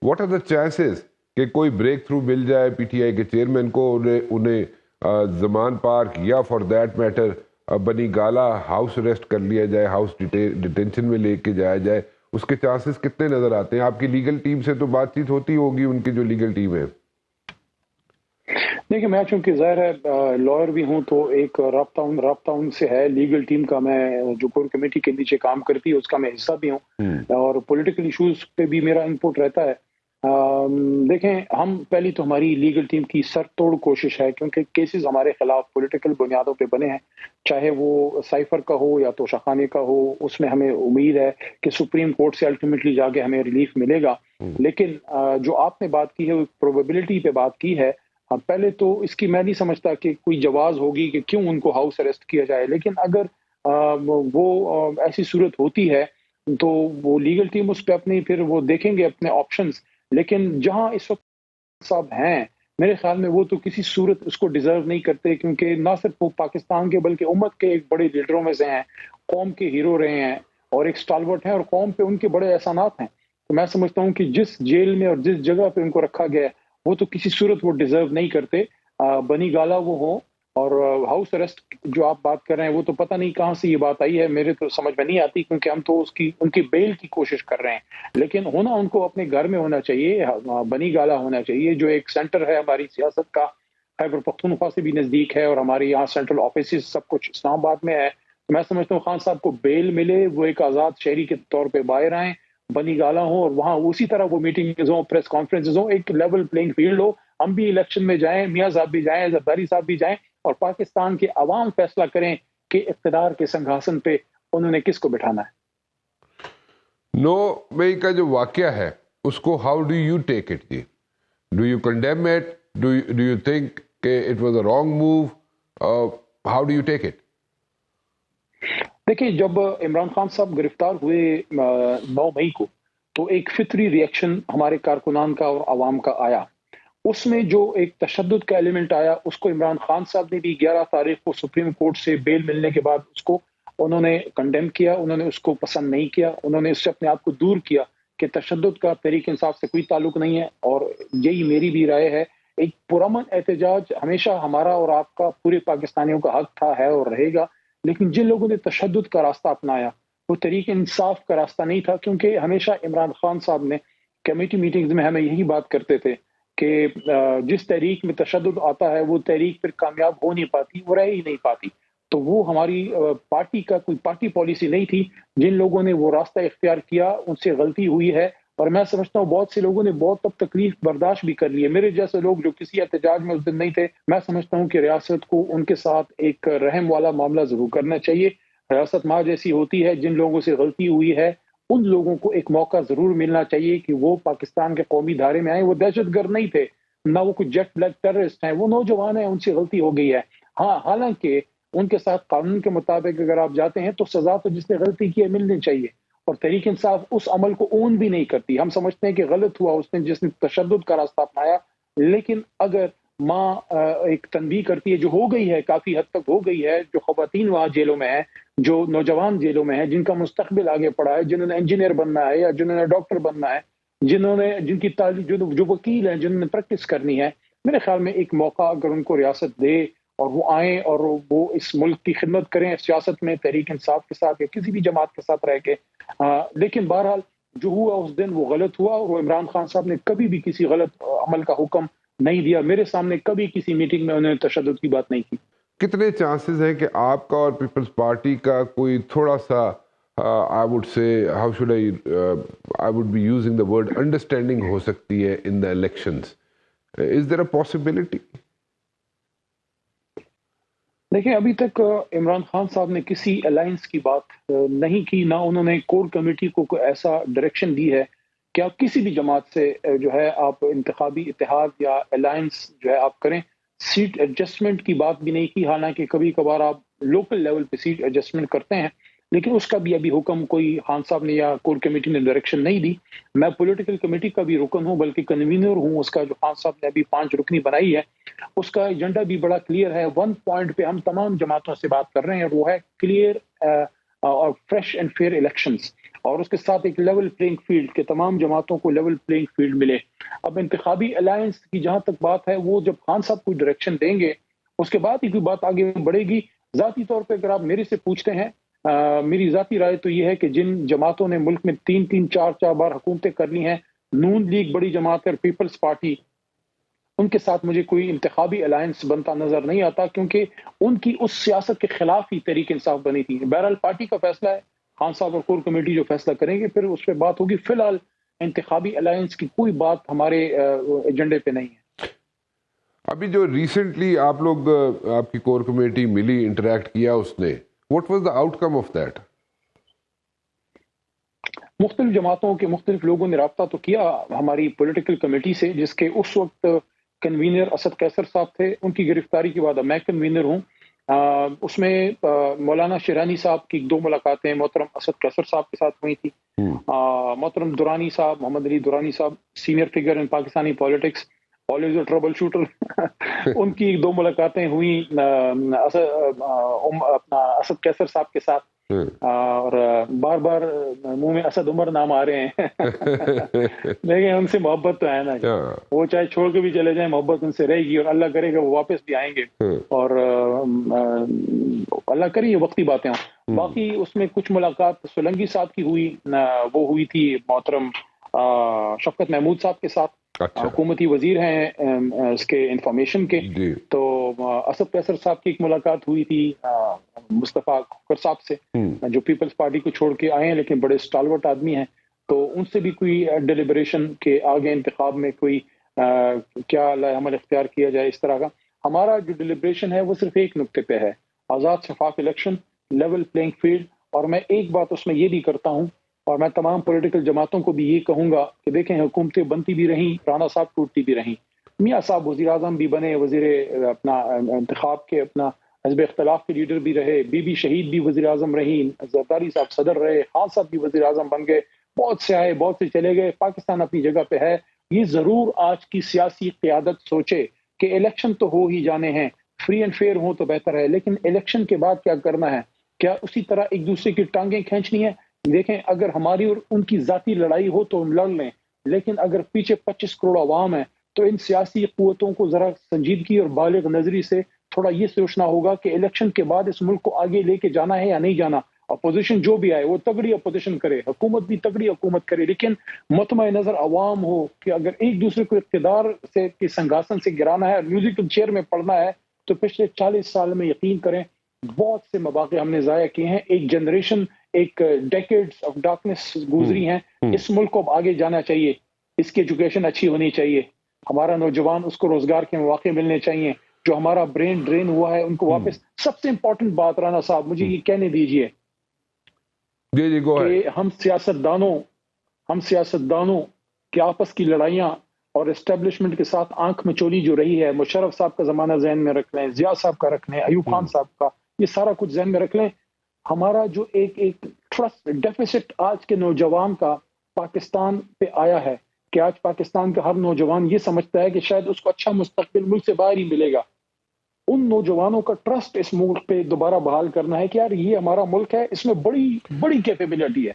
What are the chances کہ کوئی break through مل جائے پی ٹی آئی کے چیئرمین کو, انہیں زمان پارک یا فار دیٹ میٹر بنی گالا ہاؤس اریسٹ کر لیا جائے, ہاؤس ڈیٹینشن میں لے کے جایا جائے؟ اس کے چانسز کتنے نظر آتے ہیں؟ آپ کی لیگل ٹیم سے تو بات چیت ہوتی ہوگی, ان کی جو لیگل ٹیم ہے. دیکھیں میں چونکہ ظاہر ہے لائر بھی ہوں تو ایک رابطہ ان سے ہے لیگل ٹیم کا. میں جو کور کمیٹی کے نیچے کام کرتی ہے اس کا میں حصہ بھی ہوں, اور پولیٹیکل ایشوز پہ بھی میرا انپوٹ رہتا ہے. دیکھیں ہم پہلی تو ہماری لیگل ٹیم کی سر توڑ کوشش ہے, کیونکہ کیسز ہمارے خلاف پولیٹیکل بنیادوں پہ بنے ہیں, چاہے وہ سائفر کا ہو یا توشہ خانے کا ہو. اس میں ہمیں امید ہے کہ سپریم کورٹ سے الٹیمیٹلی جا کے ہمیں ریلیف ملے گا. لیکن جو آپ نے بات کی ہے وہ پروبیبلٹی پہ بات کی ہے. پہلے تو اس کی میں نہیں سمجھتا کہ کوئی جواز ہوگی کہ کیوں ان کو ہاؤس اریسٹ کیا جائے, لیکن اگر وہ ایسی صورت ہوتی ہے تو وہ لیگل ٹیم اس پہ اپنی پھر وہ دیکھیں گے اپنے آپشنز. لیکن جہاں اس وقت صاحب ہیں میرے خیال میں وہ تو کسی صورت اس کو ڈیزرو نہیں کرتے, کیونکہ نہ صرف وہ پاکستان کے بلکہ امت کے ایک بڑے لیڈروں میں سے ہیں, قوم کے ہیرو رہے ہیں اور ایک اسٹالورٹ ہیں, اور قوم پہ ان کے بڑے احسانات ہیں. تو میں سمجھتا ہوں کہ جس جیل میں اور جس جگہ پہ ان کو رکھا گیا ہے وہ تو کسی صورت وہ ڈیزرو نہیں کرتے. بنی گالا وہ ہو, اور ہاؤس اریسٹ جو آپ بات کر رہے ہیں وہ تو پتہ نہیں کہاں سے یہ بات آئی ہے, میرے تو سمجھ میں نہیں آتی, کیونکہ ہم تو ان کی بیل کی کوشش کر رہے ہیں. لیکن ہونا ان کو اپنے گھر میں ہونا چاہیے, بنی گالا ہونا چاہیے جو ایک سینٹر ہے ہماری سیاست کا, خیبر پختونخوا سے بھی نزدیک ہے, اور ہمارے یہاں سینٹرل آفیسز سب کچھ اسلام آباد میں ہے. میں سمجھتا ہوں خان صاحب کو بیل ملے, وہ ایک آزاد شہری کے طور پہ باہر آئیں, بنی گالا ہوں, اور وہاں اسی طرح وہ میٹنگز ہوں, پریس کانفرنسز ہوں, ایک لیول پلینگ فیلڈ ہو. ہم بھی الیکشن میں جائیں, میاں صاحب بھی جائیں, زرداری صاحب بھی جائیں, اور پاکستان کے عوام فیصلہ کریں کہ اقتدار کے سنگھاسن پہ انہوں نے کس کو بٹھانا ہے. 9 مئی کا جو واقعہ ہے اس کو how do you take it جی؟ Do you condemn it? Do you think کہ it was a wrong move? How do you take it? دیکھیں جب عمران خان صاحب گرفتار ہوئے 9 مئی کو, تو ایک فطری ری ایکشن ہمارے کارکنان کا اور عوام کا آیا. اس میں جو ایک تشدد کا ایلیمنٹ آیا اس کو عمران خان صاحب نے بھی 11 تاریخ کو سپریم کورٹ سے بیل ملنے کے بعد اس کو انہوں نے کنڈیم کیا, انہوں نے اس کو پسند نہیں کیا, انہوں نے اس سے اپنے آپ کو دور کیا کہ تشدد کا تحریک انصاف سے کوئی تعلق نہیں ہے. اور یہی میری بھی رائے ہے, ایک پرامن احتجاج ہمیشہ ہمارا اور آپ کا پورے پاکستانیوں کا حق تھا, ہے اور رہے گا. لیکن جن لوگوں نے تشدد کا راستہ اپنایا وہ تحریک انصاف کا راستہ نہیں تھا, کیونکہ ہمیشہ عمران خان صاحب نے کمیٹی میٹنگز میں ہمیں یہی بات کرتے تھے کہ جس تحریک میں تشدد آتا ہے وہ تحریک پھر کامیاب ہو نہیں پاتی, وہ رہ ہی نہیں پاتی. تو وہ ہماری پارٹی کا کوئی پارٹی پالیسی نہیں تھی. جن لوگوں نے وہ راستہ اختیار کیا ان سے غلطی ہوئی ہے, اور میں سمجھتا ہوں بہت سے لوگوں نے بہت تب تکلیف برداشت بھی کر لی ہے. میرے جیسے لوگ جو کسی احتجاج میں اس دن نہیں تھے, میں سمجھتا ہوں کہ ریاست کو ان کے ساتھ ایک رحم والا معاملہ ضرور کرنا چاہیے. ریاست ماں جیسی ہوتی ہے, جن لوگوں سے غلطی ہوئی ہے ان لوگوں کو ایک موقع ضرور ملنا چاہیے کہ وہ پاکستان کے قومی دھارے میں آئیں. وہ دہشت گرد نہیں تھے, نہ وہ کوئی جیٹ بلیک ٹیررسٹ ہیں, وہ نوجوان ہیں, ان سے غلطی ہو گئی ہے. ہاں حالانکہ ان کے ساتھ قانون کے مطابق اگر آپ جاتے ہیں تو سزا تو جس نے غلطی کی ہے ملنی چاہیے, اور تحریک انصاف اس عمل کو اون بھی نہیں کرتی. ہم سمجھتے ہیں کہ غلط ہوا اس نے جس نے تشدد کا راستہ اپنایا, لیکن اگر ماں ایک تنبیہ کرتی ہے جو ہو گئی ہے, کافی حد تک ہو گئی ہے, جو خواتین وہاں جیلوں میں ہیں, جو نوجوان جیلوں میں ہیں, جن کا مستقبل آگے پڑا ہے, جنہوں نے انجینئر بننا ہے یا جنہوں نے ڈاکٹر بننا ہے, جن کی تعلیم جو وکیل ہیں, جنہوں نے پریکٹس کرنی ہے, میرے خیال میں ایک موقع اگر ان کو ریاست دے اور وہ آئیں اور وہ اس ملک کی خدمت کریں سیاست میں تحریک انصاف کے ساتھ یا کسی بھی جماعت کے ساتھ رہ کے. لیکن بہرحال جو ہوا اس دن وہ غلط ہوا, اور عمران خان صاحب نے کبھی بھی کسی غلط عمل کا حکم نہیں دیا. میرے سامنے کبھی کسی میٹنگ میں انہوں نے تشدد کی بات نہیں کی. کتنے چانسز ہیں کہ آپ کا اور پیپلز پارٹی کا کوئی تھوڑا سا I would say, how should I would be using the word understanding ہو سکتی ہے in the elections? Is there a possibility? دیکھیں ابھی تک عمران خان صاحب نے کسی الائنس کی بات نہیں کی, نہ انہوں نے کور کمیٹی کو کوئی ایسا ڈائریکشن دی ہے کہ آپ کسی بھی جماعت سے جو ہے آپ انتخابی اتحاد یا الائنس جو ہے آپ کریں. سیٹ ایڈجسٹمنٹ کی بات بھی نہیں کی, حالانکہ کبھی کبھار آپ لوکل لیول پہ سیٹ ایڈجسٹمنٹ کرتے ہیں, لیکن اس کا بھی ابھی حکم کوئی خان صاحب نے یا کور کمیٹی نے ڈائریکشن نہیں دی. میں پولیٹیکل کمیٹی کا بھی رکن ہوں, بلکہ کنوینر ہوں اس کا, جو خان صاحب نے ابھی 5 رکنی بنائی ہے. اس کا ایجنڈا بھی بڑا کلیئر ہے. 1 پوائنٹ پہ ہم تمام جماعتوں سے بات کر رہے ہیں, اور وہ ہے کلیئر اور فریش اینڈ فیئر الیکشنز. اور اس کے ساتھ ایک لیول پلینگ فیلڈ کے تمام جماعتوں کو لیول پلینگ فیلڈ ملے. اب انتخابی الائنس کی جہاں تک بات ہے، وہ جب خان صاحب کوئی ڈائریکشن دیں گے اس کے بعد ہی کوئی بات آگے بڑھے گی. ذاتی طور پہ اگر آپ میرے سے پوچھتے ہیں، میری ذاتی رائے تو یہ ہے کہ جن جماعتوں نے ملک میں 3-4 بار حکومتیں کرنی ہیں، نون لیگ بڑی جماعت ہے اور پیپلز پارٹی، ان کے ساتھ مجھے کوئی انتخابی الائنس بنتا نظر نہیں آتا، کیونکہ ان کی اس سیاست کے خلاف ہی تحریک انصاف بنی تھی. بہرحال پارٹی کا فیصلہ ہے، خان صاحب اور کور کمیٹی جو فیصلہ کریں گے پھر اس پہ بات ہوگی. فی الحال انتخابی الائنس کی کوئی بات ہمارے ایجنڈے پہ نہیں ہے. ابھی جو ریسنٹلی آپ لوگ آپ کی کور کمیٹی ملی، انٹریکٹ کیا اس نے، what was the out come of that? مختلف جماعتوں کے مختلف لوگوں نے رابطہ تو کیا ہماری پولیٹیکل کمیٹی سے، جس کے اس وقت کنوینر اسد قیصر صاحب تھے. ان کی گرفتاری کے بعد میں کنوینر ہوں. اس میں مولانا شیرانی صاحب کی 2 ملاقاتیں محترم اسد قیصر صاحب کے ساتھ ہوئی تھی. محترم دورانی صاحب، محمد علی دورانی صاحب، senior figure in Pakistani politics, always a troubleshooter, ان کی 2 ملاقاتیں ہوئیں اپنا اسد قیصر صاحب کے ساتھ. اور بار بار منہ میں اسد عمر نام آ رہے ہیں لیکن ان سے محبت تو ہے نا، وہ چاہے چھوڑ کے بھی چلے جائیں محبت ان سے رہے گی، اور اللہ کرے گا وہ واپس بھی آئیں گے، اور اللہ کرے یہ وقتی باتیں ہوں. باقی اس میں کچھ ملاقات سولنگی صاحب کی ہوئی، وہ ہوئی تھی محترم شفقت محمود صاحب کے ساتھ. حکومتی وزیر ہیں اس کے انفارمیشن کے. تو اسد قیصر صاحب کی ایک ملاقات ہوئی تھی مصطفیٰ کھوکھر صاحب سے، جو پیپلز پارٹی کو چھوڑ کے آئے ہیں لیکن بڑے اسٹالورٹ آدمی ہیں. تو ان سے بھی کوئی ڈیلیبریشن کے آگے انتخاب میں کوئی کیا عمل اختیار کیا جائے اس طرح کا. ہمارا جو ڈیلیبریشن ہے وہ صرف ایک نقطے پہ ہے، آزاد شفاف الیکشن، لیول پلینگ فیلڈ. اور میں ایک بات اس میں یہ بھی کرتا ہوں، اور میں تمام پولیٹیکل جماعتوں کو بھی یہ کہوں گا کہ دیکھیں حکومتیں بنتی بھی رہیں، رانا صاحب ٹوٹتی بھی رہیں، میاں صاحب وزیر اعظم بھی بنے، وزیر اپنا انتخاب کے اپنا حزب اختلاف کے لیڈر بھی رہے، بی بی شہید بھی وزیر اعظم رہی، زرداری صاحب صدر رہے، خان صاحب بھی وزیر اعظم بن گئے، بہت سے آئے بہت سے چلے گئے. پاکستان اپنی جگہ پہ ہے. یہ ضرور آج کی سیاسی قیادت سوچے کہ الیکشن تو ہو ہی جانے ہیں، فری اینڈ فیئر ہو تو بہتر ہے، لیکن الیکشن کے بعد کیا کرنا ہے؟ کیا اسی طرح ایک دوسرے کی ٹانگیں کھینچنی ہے؟ دیکھیں اگر ہماری اور ان کی ذاتی لڑائی ہو تو ہم لڑ لیں، لیکن اگر پیچھے 25 کروڑ عوام ہے تو ان سیاسی قوتوں کو ذرا سنجیدگی اور بالغ نظری سے تھوڑا یہ سوچنا ہوگا کہ الیکشن کے بعد اس ملک کو آگے لے کے جانا ہے یا نہیں جانا. اپوزیشن جو بھی آئے وہ تگڑی اپوزیشن کرے، حکومت بھی تگڑی حکومت کرے، لیکن مطمع نظر عوام ہو کہ اگر ایک دوسرے کو اقتدار سے کی سنگاسن سے گرانا ہے اور میوزیکل چیئر میں پڑنا ہے تو پچھلے 40 سال میں یقین کریں بہت سے مواقع ہم نے ضائع کیے ہیں. ایک جنریشن، ایک ڈیکیڈز آف ڈارکنس گزری ہیں. اس ملک کو اب آگے جانا چاہیے، اس کی ایجوکیشن اچھی ہونی چاہیے، ہمارا نوجوان اس کو روزگار کے مواقع ملنے چاہیے، جو ہمارا برین ڈرین ہوا ہے ان کو واپس. سب سے امپورٹنٹ بات رانا صاحب مجھے یہ کہنے دیجئے کہ ہم سیاستدانوں کے آپس کی لڑائیاں اور اسٹیبلشمنٹ کے ساتھ آنکھ مچولی جو رہی ہے، مشرف صاحب کا زمانہ ذہن میں رکھ لیں، ضیاء صاحب کا رکھ لیں، ایوب خان صاحب کا، یہ سارا کچھ ذہن میں رکھ لیں. ہمارا جو ایک ٹرسٹ ڈیفیسٹ آج کے نوجوان کا پاکستان پہ آیا ہے کہ آج پاکستان کا ہر نوجوان یہ سمجھتا ہے کہ شاید اس کو اچھا مستقبل ملک سے باہر ہی ملے گا. ان نوجوانوں کا ٹرسٹ اس ملک پہ دوبارہ بحال کرنا ہے کہ یار یہ ہمارا ملک ہے، اس میں بڑی بڑی کیپیبلٹی ہے.